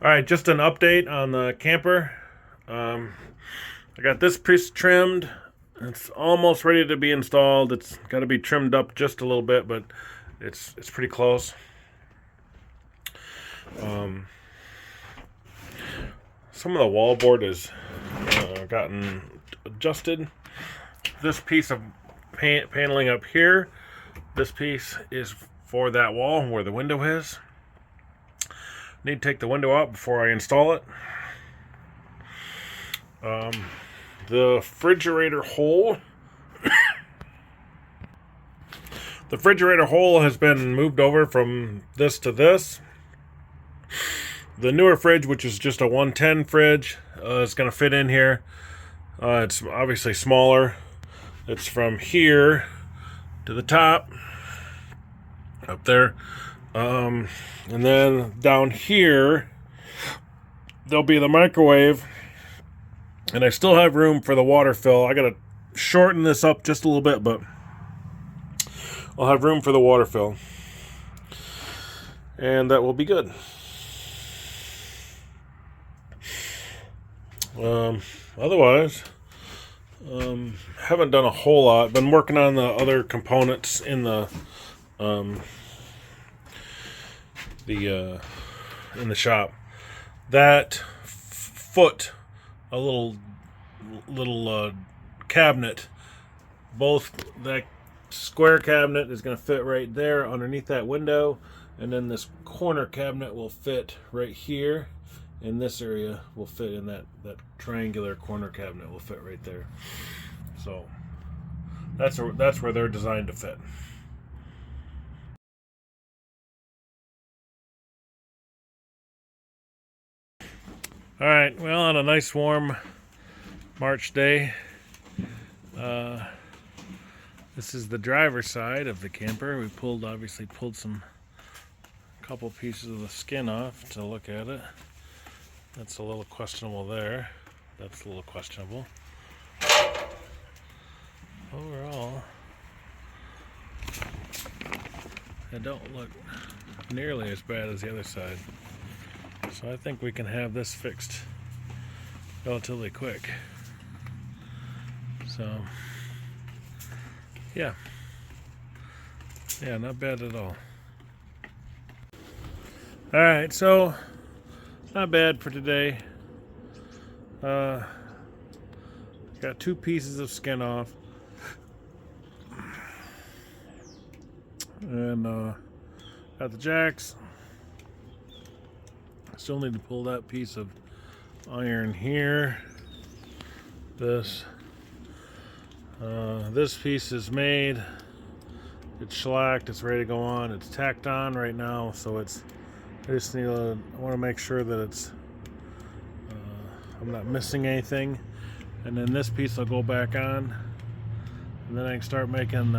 All right, just an update on the camper. I got this piece trimmed. It's almost ready to be installed. It's got to be trimmed up just a little bit, but it's pretty close. Some of the wallboard has gotten adjusted. This piece of paneling up here, this piece is for that wall where the window is. Need to take the window out before I install it. The refrigerator hole the refrigerator hole has been moved over from this to this. The newer fridge, which is just a 110 fridge, is going to fit in here. It's obviously smaller. It's from here to the top up there. And then down here there'll be the microwave, and I still have room for the water fill. I gotta shorten this up just a little bit, but I'll have room for the water fill, and that will be good. Otherwise, haven't done a whole lot. Been working on the other components in the shop. That foot, a little cabinet, both that square cabinet is going to fit right there underneath that window, and then this corner cabinet will fit right here, and this area will fit in that triangular corner cabinet will fit right there. So that's where they're designed to fit. All right, well, on a nice warm March day, this is the driver's side of the camper. We obviously pulled a couple pieces of the skin off to look at it. That's a little questionable there. That's a little questionable. Overall, they don't look nearly as bad as the other side. So I think we can have this fixed relatively quick. So, yeah, not bad at all. All right, so not bad for today. Got 2 pieces of skin off, and got the jacks. Still need to pull that piece of iron here. This piece is made. It's shellacked. It's ready to go on. It's tacked on right now, so I want to make sure that it's I'm not missing anything. And then this piece will go back on, and then I can start making.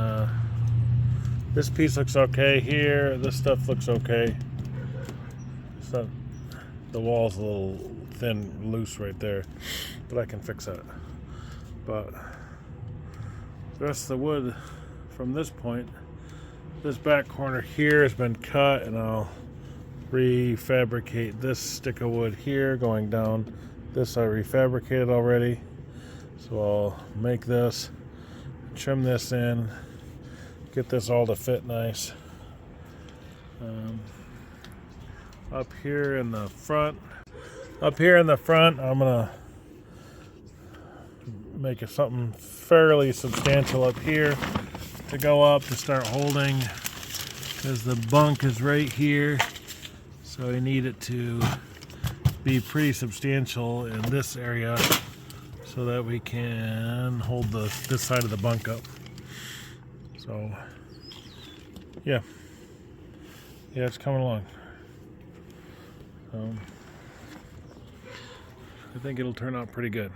This piece looks okay here. This stuff looks okay. So the wall's a little thin, loose right there, but I can fix that. But the rest of the wood from this point, this back corner here has been cut, and I'll refabricate this stick of wood here going down. This I refabricated already, so I'll make this, trim this in, get this all to fit nice. Up here in the front, I'm gonna make it something fairly substantial up here to go up to start holding, because the bunk is right here, so I need it to be pretty substantial in this area so that we can hold this side of the bunk up. So yeah, it's coming along. I think it'll turn out pretty good.